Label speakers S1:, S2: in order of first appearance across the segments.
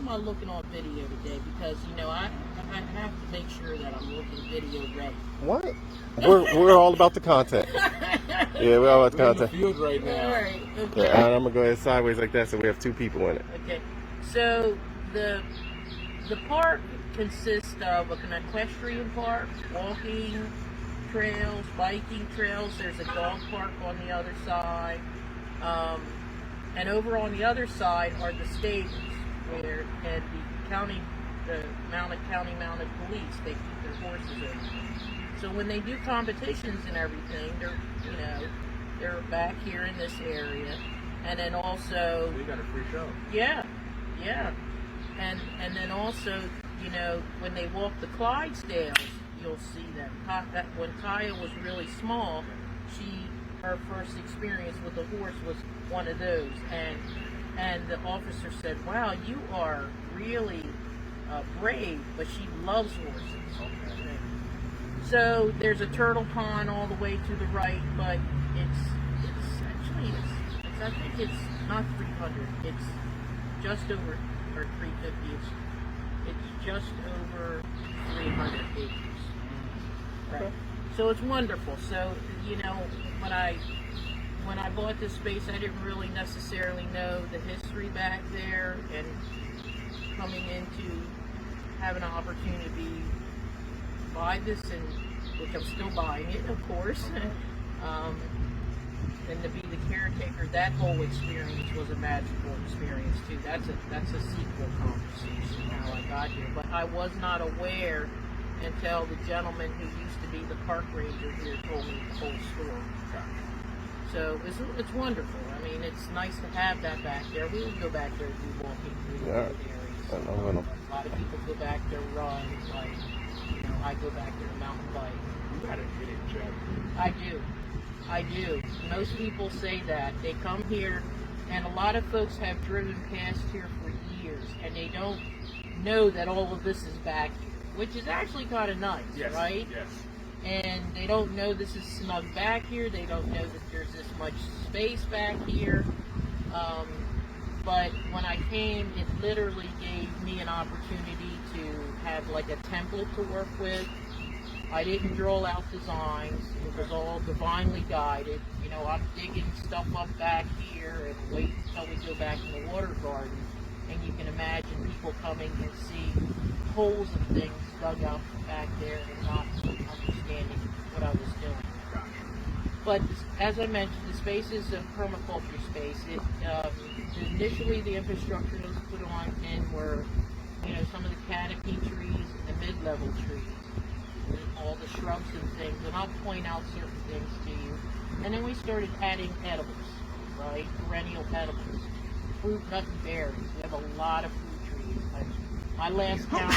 S1: am I looking on video today? Because, you know, I have to make sure that I'm looking video ready.
S2: What? We're all about the content. Yeah, we're all about the content.
S3: We're in the field right now.
S1: All right. Okay.
S2: Yeah, and I'm gonna go ahead sideways like that, so we have two people in it.
S1: Okay. So the park consists of an equestrian park, walking trails, biking trails. There's a dog park on the other side. And over on the other side are the stables where the county mounted police, they keep their horses in. So when they do competitions and everything, they're back here in this area. And then also,
S3: So you got a free show.
S1: yeah. And then also, you know, when they walk the Clydesdales, you'll see them. When Kaya was really small, her first experience with a horse was one of those, and the officer said, "Wow, you are really brave," but she loves horses. Okay. So there's a turtle pond all the way to the right, but it's I think it's not 300. It's just over, or 350. It's just over 300 acres. Right. So it's wonderful. So, you know, when I bought this space, I didn't really necessarily know the history back there, and coming into having an opportunity to buy this, and which I'm still buying it, of course, and to be the caretaker, that whole experience was a magical experience too. That's a sequel conversation how I got here, but I was not aware until the gentleman who used to be the park ranger here told me the whole story. So it's wonderful. I mean, it's nice to have that back there. We would go back there and do walking through the areas.
S2: I know.
S1: A lot of people go back there run. Like, you know, I go back there to mountain bike.
S3: You got a hidden gem.
S1: I do. Most people say that. They come here, and a lot of folks have driven past here for years, and they don't know that all of this is back here, which is actually kind of nice, right?
S3: Yes.
S1: And they don't know this is snug back here. They don't know that there's this much space back here. But when I came, it literally gave me an opportunity to have like a template to work with. I didn't draw out designs. It was all divinely guided. You know, I'm digging stuff up back here and wait until we go back in the water garden. And you can imagine people coming and see holes and things dug up back there and not understanding what I was doing. But as I mentioned, the space is a permaculture space. Initially, the infrastructure that was put on in were, you know, some of the canopy trees and the mid-level trees, and all the shrubs and things. And I'll point out certain things to you. And then we started adding edibles, right? Perennial edibles, fruit, nut, and berries. We have a lot of fruit trees. My last count,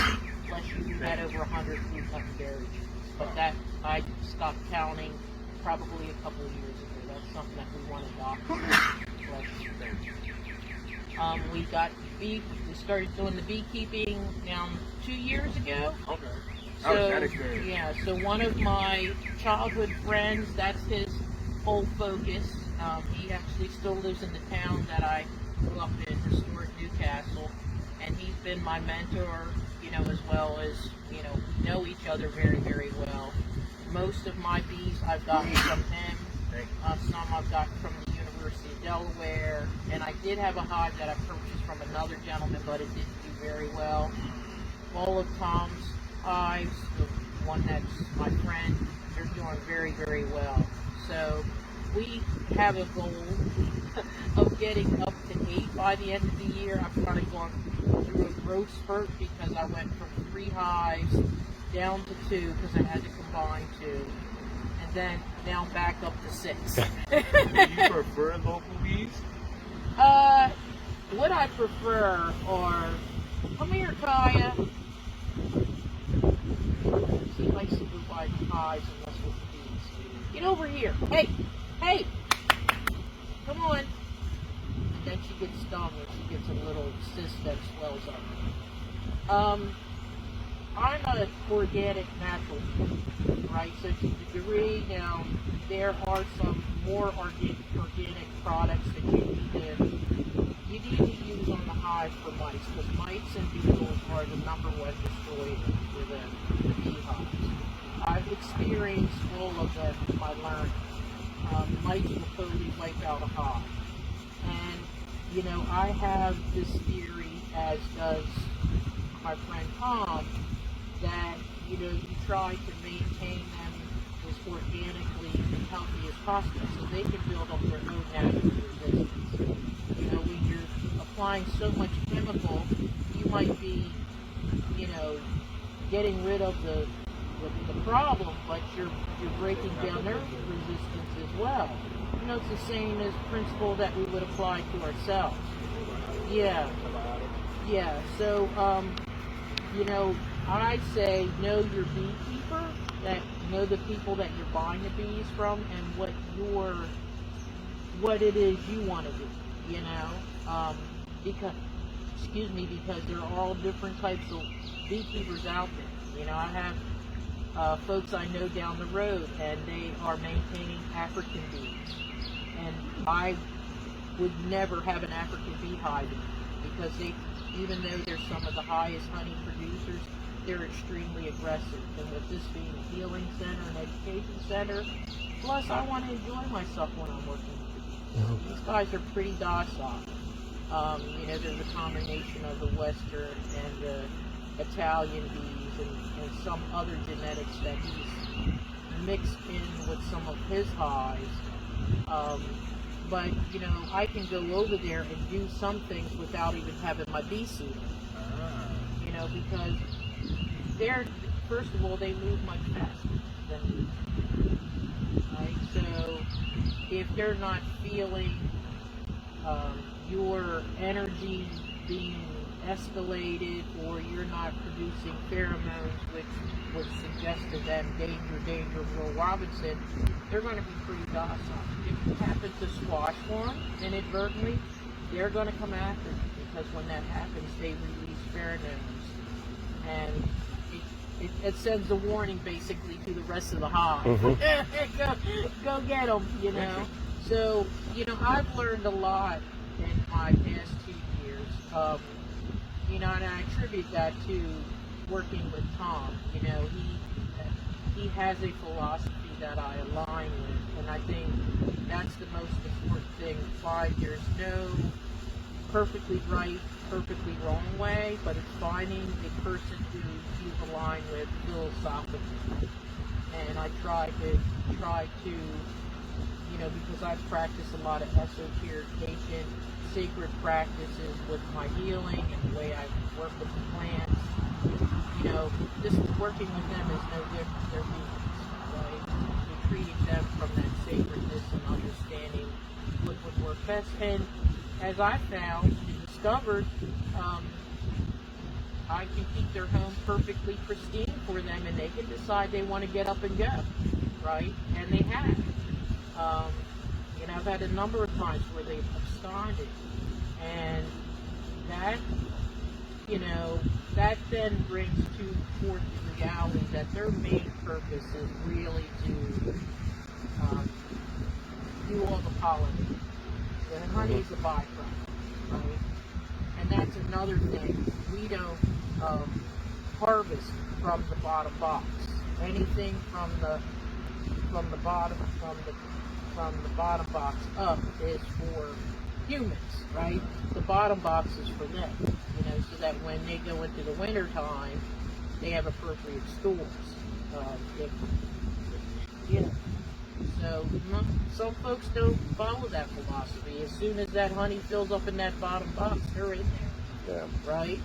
S1: we had over 100 fruit, nut, and berry trees. But that I stopped counting probably a couple of years ago. That's something that we want to adopt. We started doing the beekeeping now 2 years ago.
S3: Okay.
S1: So, yeah, so one of my childhood friends, that's his whole focus. He actually still lives in the town that I grew up in, historic Newcastle, and he's been my mentor, you know, as well as, you know, we know each other very, very well. Most of my bees I've gotten from him. Some I've gotten from the University of Delaware, and I did have a hive that I purchased from another gentleman, but it didn't do very well. All of Tom's hives, the one that's my friend, they're doing very, very well. So we have a goal of getting up to 8 by the end of the year. I've kind of gone through a growth spurt because I went from 3 hives down to 2 because I had to combine 2, and then now back up to 6.
S3: Do you prefer local bees?
S1: What I prefer are, come here, Kaya. She likes to go by the hives and mess with the bees. Get over here. Hey, come on. And then she gets stung or she gets a little cyst that swells up. I'm an organic natural food, right? So to the degree now, there are some more organic products that you need to you need to use on the hive for mites, because mites and beetles are the #1 destroyer for the beehives. I've experienced all of them in my learning. Mites will totally wipe out a hive. And, you know, I have this theory, as does my friend Tom, that, you know, you try to maintain them as organically and healthy as possible so they can build up their own natural resistance. You know, when you're applying so much chemical, you might be, you know, getting rid of the problem, but you're breaking down their resistance as well. You know, it's the same as principle that we would apply to ourselves. Yeah. Yeah. So, you know, I say know your beekeeper, that know the people that you're buying the bees from, and what it is you want to do. You know, because there are all different types of beekeepers out there. You know, I have folks I know down the road, and they are maintaining African bees, and I would never have an African beehive because even though they're some of the highest honey producers, they're extremely aggressive. And with this being a healing center, an education center, plus I want to enjoy myself when I'm working with the bees. These guys are pretty docile. You know, there's a combination of the Western and the Italian bees and some other genetics that he's mixed in with some of his hives. But, you know, I can go over there and do some things without even having my bee suit on. You know, because first of all, they move much faster than me. Right? So if they're not feeling your energy being escalated, or you're not producing pheromones which would suggest to them danger, Will Robinson, they're going to be pretty docile. If you happen to squash one inadvertently, they're going to come after you, because when that happens, they release pheromones, and it sends a warning basically to the rest of the hive. Go get them, you know. So, you know, I've learned a lot in my past 2 years. You know, and I attribute that to working with Tom. You know, he has a philosophy that I align with, and I think that's the most important thing. 5 years, no perfectly right, perfectly wrong way, but it's finding a person who you align with philosophically. And I try to, you know, because I've practiced a lot of esoterication, sacred practices with my healing and the way I work with the plants. You know, just working with them is no different. They're beings, right? You're treating them from that sacredness and understanding what would work best. And as I found and discovered, I can keep their home perfectly pristine for them, and they can decide they want to get up and go, right? And they have. You know, I've had a number of times where they've absconded, and that, you know, that then brings forth the reality that their main purpose is really to do all the pollinating. The honey is a byproduct, right? And that's another thing. We don't harvest from the bottom box. Anything from the bottom box up is for humans, right? The bottom box is for them, you know, so that when they go into the winter time, they have appropriate stores. You know, so some folks don't follow that philosophy. As soon as that honey fills up in that bottom box, they're in there. Yeah. Right?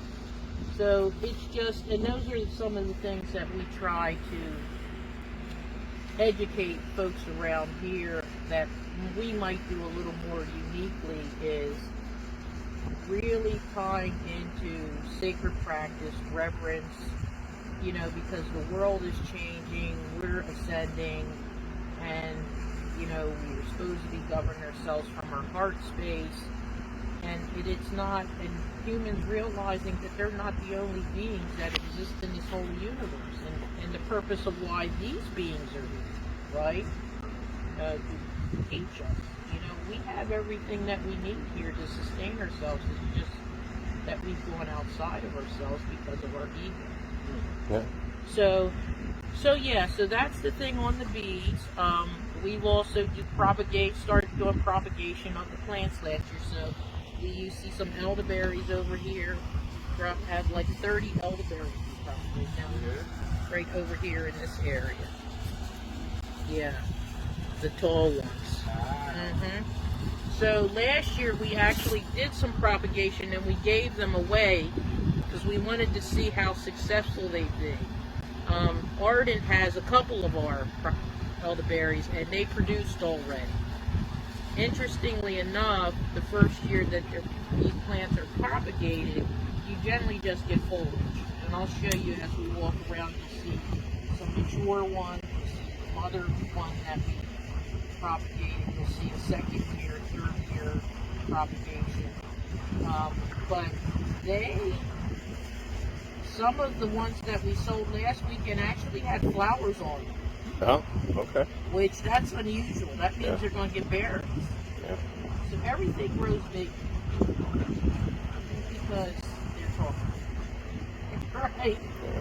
S1: So it's just, and those are some of the things that we try to educate folks around here that we might do a little more uniquely, is really tying into sacred practice, reverence, you know, because the world is changing, we're ascending, and, you know, we're supposed to be governing ourselves from our heart space, and it's not, and humans realizing that they're not the only beings that exist in this whole universe, and the purpose of why these beings are here, right? To teach us. You know, we have everything that we need here to sustain ourselves. It's just that we've gone outside of ourselves because of our ego.
S2: Yeah.
S1: So that's the thing on the bees. We've also started doing propagation of the plants last year. So you see some elderberries over here. Have like 30 elderberries probably down here, right over here in this area. Yeah, the tall ones. So last year we actually did some propagation and we gave them away because we wanted to see how successful they'd be. Arden has a couple of our elderberries and they produced already. Interestingly enough, the first year that these plants are propagated, you generally just get foliage. And I'll show you as we walk around, you'll see some mature ones, some other ones that we propagated. You'll see a second year, third year propagation. But some of the ones that we sold last weekend actually had flowers on them.
S2: Oh, okay.
S1: Which, that's unusual. That means they're going to get berries.
S2: Yeah.
S1: So everything grows big because they're talking. Right?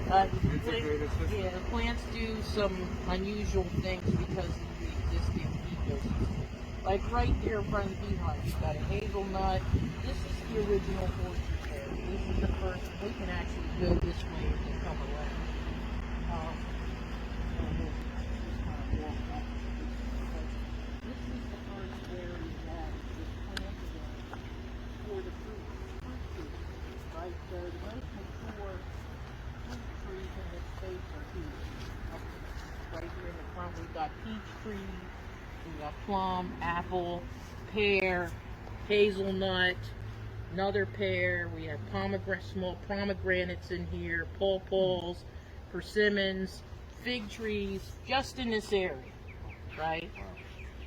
S1: The plants do some unusual things because of the existing ecosystem. Like right there in front of the beehive, you've got a hazelnut. This is the original orchard there. This is the first. We can actually go this way and come around. This is the first area that is planted in for the fruit trees, right? So the most mature fruit trees in this space are here. Right here in the front, we've got peach trees, we've got plum, apple, pear, hazelnut, another pear. We have small pomegranates in here, pawpaws, persimmons, fig trees, just in this area, right?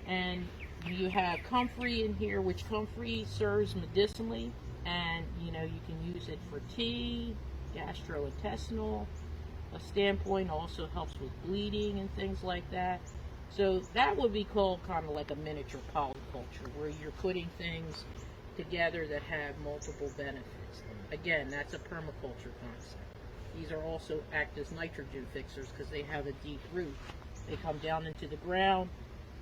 S1: And you have comfrey in here, which comfrey serves medicinally, and you can use it for tea, gastrointestinal standpoint, also helps with bleeding and things like that. So that would be called kind of like a miniature polyculture, where you're putting things together that have multiple benefits. Again, that's a permaculture concept. These are also act as nitrogen fixers because they have a deep root. They come down into the ground,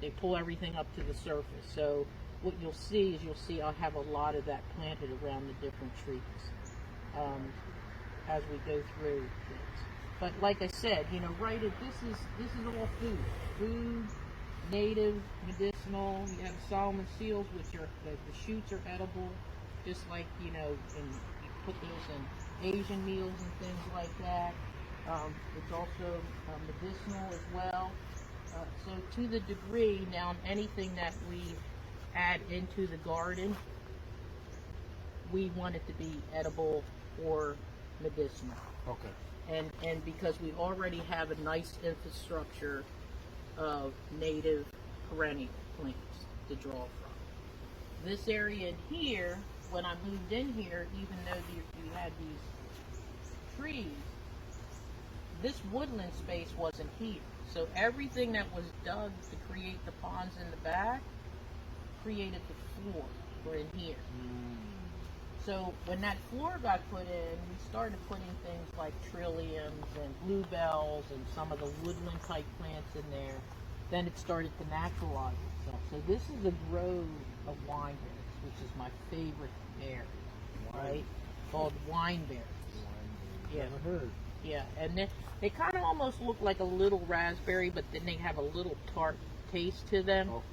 S1: they pull everything up to the surface. So what you'll see I'll have a lot of that planted around the different trees as we go through things. But like I said, right at this is all food, native, medicinal. You have Solomon seals, which are the shoots are edible, just like and you put those in Asian meals and things like that. It's also medicinal as well. So to the degree now, anything that we add into the garden, we want it to be edible or medicinal.
S3: Okay.
S1: And because we already have a nice infrastructure of native perennial plants to draw from. This area in here, when I moved in here, even though you had these trees, this woodland space wasn't here. So everything that was dug to create the ponds in the back created the floor for in here. So when that floor got put in, we started putting things like trilliums and bluebells and some of the woodland type plants in there. Then it started to naturalize itself. So this is a grove of wineberries, which is my favorite berry, right? Called wineberries. Yeah.
S3: Never heard.
S1: Yeah, and they kind of almost look like a little raspberry, but then they have a little tart taste to them.
S3: Okay.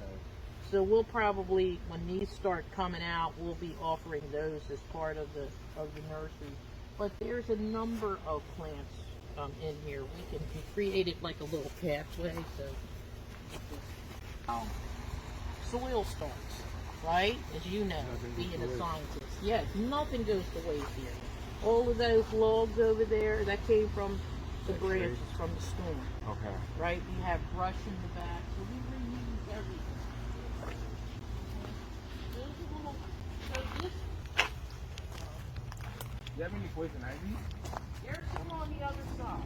S1: So we'll probably, when these start coming out, we'll be offering those as part of the nursery. But there's a number of plants in here. We created like a little pathway. So soil starts, right? As you know, being a scientist. Yes, nothing goes to waste here. All of those logs over there, that came from the branches from the storm.
S3: Okay.
S1: Right? We have brush in the back, so we reuse everything.
S3: Do you have any poison ivy?
S1: There's some on the other side.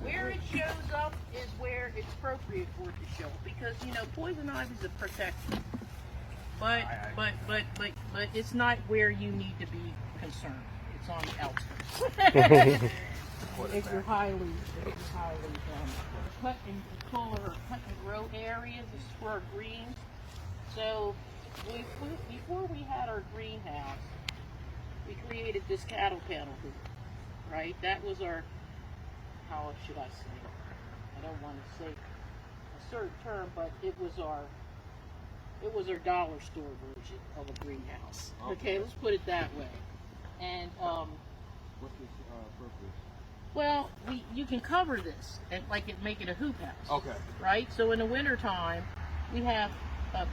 S1: Where it shows up is where it's appropriate for it to show up because, poison ivy is a protectant. but it's not where you need to be concerned. It's on the outskirts. If you're highly cut and grow areas, this is for our greens. So before we had our greenhouse, we created this cattle panel hoop, right? That was our, how should I say it? I don't want to say a certain term, but it was our dollar store version of a greenhouse. Okay, let's put it that way. And
S3: What's this purpose?
S1: well, you can cover this and make it a hoop house.
S3: Okay.
S1: Right? So in the wintertime, we have a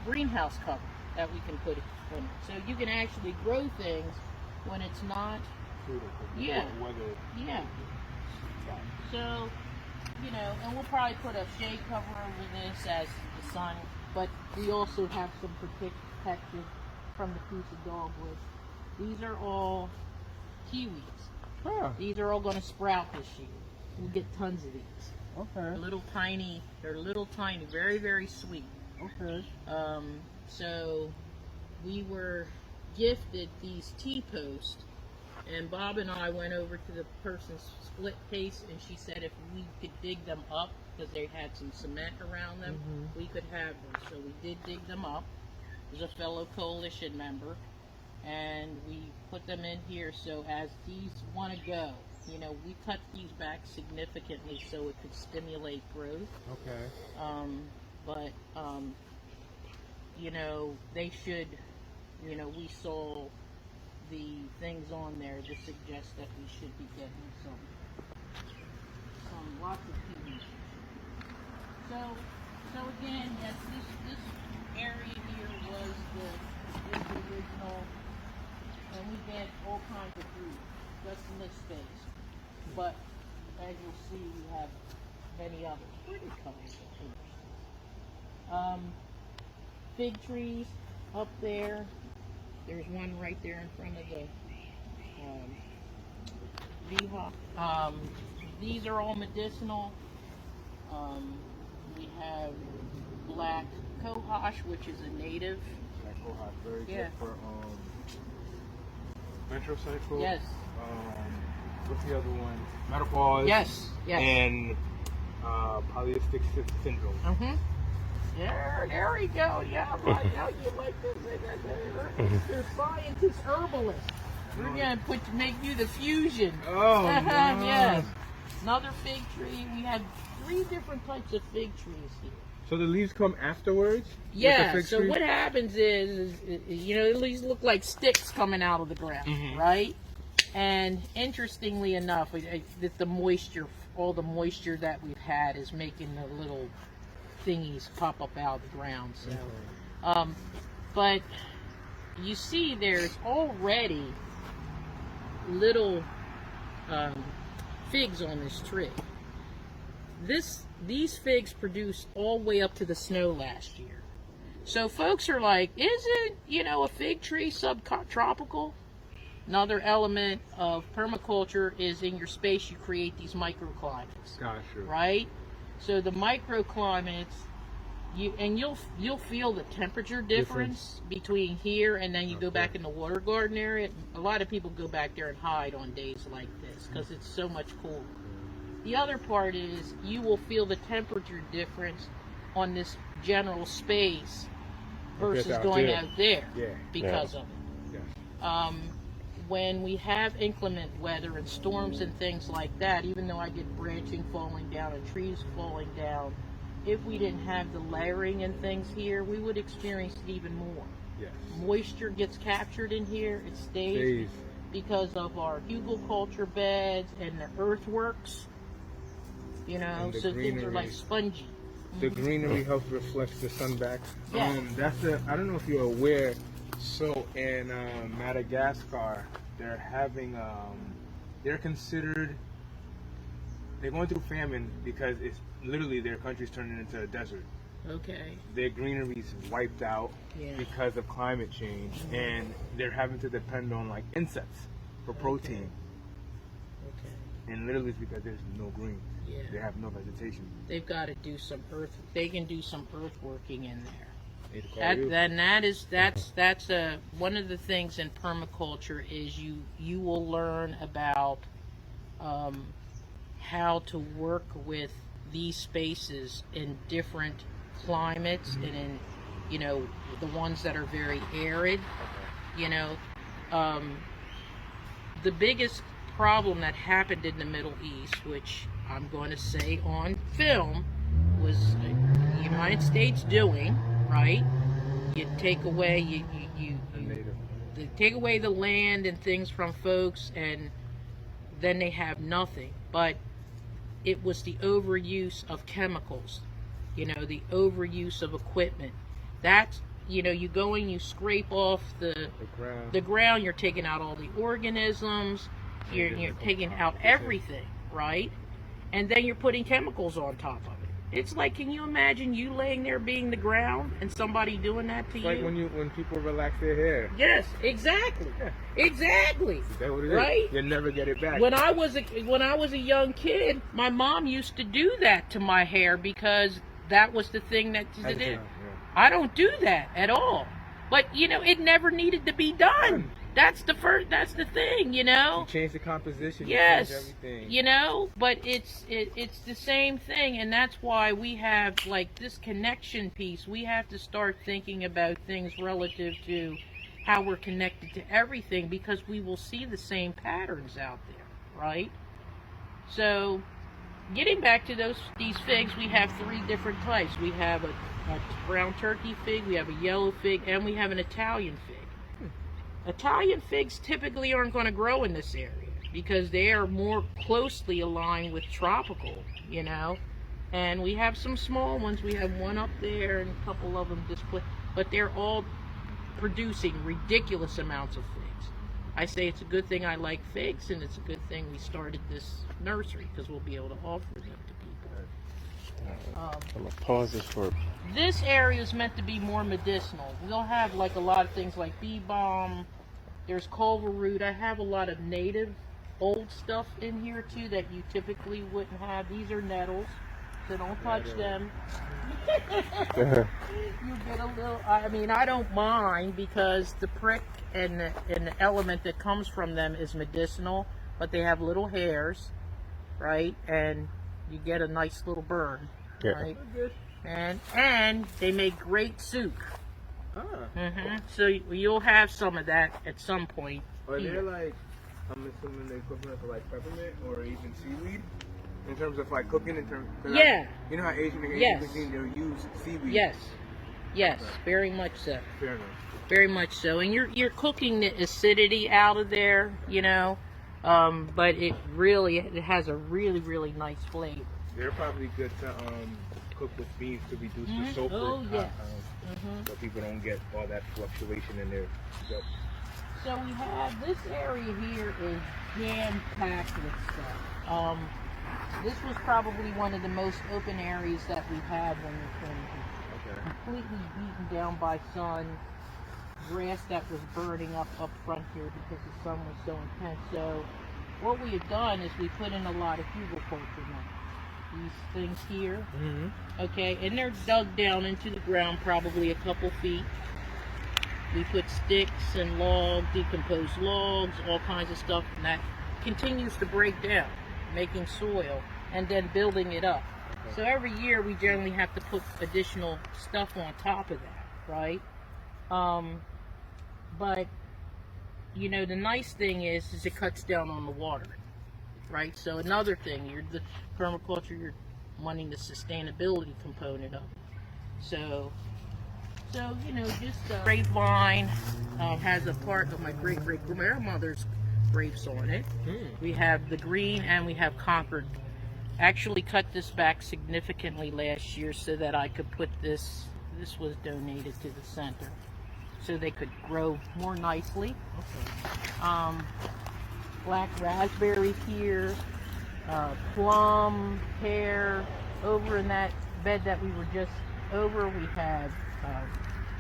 S1: greenhouse cover that we can put in it. So you can actually grow things when it's not. Yeah. Yeah. So, and we'll probably put a shade cover over this as the sun, but we also have some protection from the piece of dogwood. These are all kiwis.
S2: Huh.
S1: These are all going to sprout this year. We'll get tons of these.
S2: Okay.
S1: They're little tiny, very, very sweet.
S2: Okay.
S1: So we were gifted these T-posts, and Bob and I went over to the person's split case, and she said if we could dig them up, because they had some cement around them, we could have them. So we did dig them up. There's a fellow coalition member, and we put them in here. So as these want to go, we cut these back significantly so it could stimulate growth.
S2: Okay.
S1: But they should, we saw the things on there to suggest that we should be getting some lots of kiwis. So again, yes, this area here was the original, and we get all kinds of fruit just in this space. But as you'll see, we have many others. Where did come from? Fig trees up there. There's one right there in front of the beehive. These are all medicinal. We have black cohosh, which is a native.
S3: Black cohosh, very
S1: Yeah.
S3: good for ventrocycle.
S1: Yes.
S3: What's the other one? Menopause.
S1: Yes.
S3: And polycystic syndrome.
S1: There we go. Yeah, I know you like this. You're scientist herbalist. We're gonna make you the fusion.
S3: Oh,
S1: yes. Another fig tree. We have 3 different types of fig trees here.
S3: So the leaves come afterwards?
S1: Yeah. So what happens is these look like sticks coming out of the ground, right? And interestingly enough, the moisture, all the moisture that we've had, is making the little thingies pop up out of the ground. So, but you see, there's already little figs on this tree. These figs produced all the way up to the snow last year. So folks are like, isn't a fig tree subtropical? Another element of permaculture is in your space you create these microclimates.
S3: Gotcha.
S1: Right? So the microclimates, you'll feel the temperature difference between here and then you go back in the water garden area. A lot of people go back there and hide on days like this because it's so much cooler. The other part is you will feel the temperature difference on this general space versus going out there because of it.
S3: Yeah.
S1: When we have inclement weather and storms and things like that, even though I get branching falling down and trees falling down, if we didn't have the layering and things here, we would experience it even more.
S3: Yes.
S1: Moisture gets captured in here, it stays because of our hugelculture beds and the earthworks, so things are like spongy.
S3: The greenery helps reflect the sun back.
S1: Yeah.
S3: I don't know if you're aware, so in Madagascar, they're having, they're going through famine because it's literally their country's turning into a desert.
S1: Okay.
S3: Their greenery's wiped out because of climate change, and they're having to depend on like insects for protein.
S1: Okay.
S3: And literally it's because there's no green.
S1: Yeah.
S3: They have no vegetation.
S1: They've got to do some they can do some earthworking in there. That's one of the things in permaculture is you will learn about how to work with these spaces in different climates and in the ones that are very arid. The biggest problem that happened in the Middle East, which I'm going to say on film, was the United States doing, right? You take away they take away the land and things from folks, and then they have nothing. But it was the overuse of chemicals, the overuse of equipment. That's you go and you scrape off the ground. You're taking out all the organisms. You're taking out everything, right? And then you're putting chemicals on top of it. It's like, can you imagine you laying there being the ground and somebody doing that to you?
S3: Like when people relax their hair.
S1: Yes, exactly. Exactly.
S3: Is that what it
S1: right?
S3: is? You'll never get it back.
S1: When I was a young kid, my mom used to do that to my hair because that was the thing that she did. I don't do that at all. But it never needed to be done. That's the thing,
S3: You change the composition.
S1: Yes,
S3: you change everything.
S1: But it's the same thing, and that's why we have like this connection piece. We have to start thinking about things relative to how we're connected to everything, because we will see the same patterns out there, right? So, getting back to these figs, we have 3 different types. We have a brown turkey fig, we have a yellow fig, and we have an Italian fig. Italian figs typically aren't going to grow in this area because they are more closely aligned with tropical, and we have some small ones. We have one up there and a couple of them but they're all producing ridiculous amounts of figs. I say it's a good thing I like figs, and it's a good thing we started this nursery because we'll be able to offer them to people.
S2: I'm gonna pause this for.
S1: This area is meant to be more medicinal. We'll have like a lot of things like bee balm. There's culver root. I have a lot of native old stuff in here too that you typically wouldn't have. These are nettles, so don't touch them. You get a little. I don't mind because the prick and the element that comes from them is medicinal, but they have little hairs, right? And you get a nice little burn, right? And they make great soup. So you'll have some of that at some point.
S3: Are they like, I'm assuming the equivalent of like peppermint or even seaweed? In terms of like cooking,
S1: Yeah.
S3: You know how Asian cuisine, they'll use seaweed?
S1: Yes. Yes,
S3: Okay.
S1: very much so.
S3: Fair enough.
S1: Very much so. And you're cooking the acidity out of there, but it has a really, really nice flavor.
S3: They're probably good to cook with beans to reduce the sulfur.
S1: Oh, yes.
S3: So people don't get all that fluctuation in their gut.
S1: So we have this area here is jam-packed with stuff. This was probably one of the most open areas that we had when we came here.
S3: Okay.
S1: Completely beaten down by sun, grass that was burning up front here because the sun was so intense. So what we had done is we put in a lot of hugelkultur now. These things here, okay, and they're dug down into the ground probably a couple feet. We put sticks and logs, decomposed logs, all kinds of stuff, and that continues to break down, making soil and then building it up. Okay. So every year we generally have to put additional stuff on top of that, right? But the nice thing is it cuts down on the water. Right, so another thing, the permaculture, you're wanting the sustainability component of it. So just grapevine has a part of my great-great-grandmother's grapes on it. We have the green and we have Concord. Actually cut this back significantly last year so that I could put this was donated to the center so they could grow more nicely. Okay. Black raspberry here, plum, pear. Over in that bed that we were just over, we have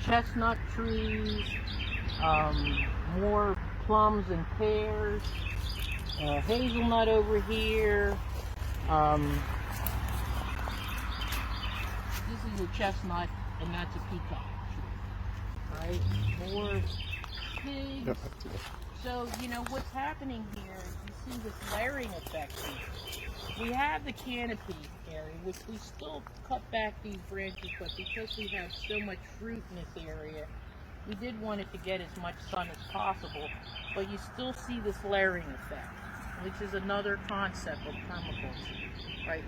S1: chestnut trees, more plums and pears, hazelnut over here. This is a chestnut, and that's a peacock tree. Right, more pigs.
S2: Yep.
S1: So, you know, what's happening here is you see this layering effect here. We have the canopy area, which we still cut back these branches, but because we have so much fruit in this area, we did want it to get as much sun as possible, but you still see this layering effect, which is another concept of permaculture, right?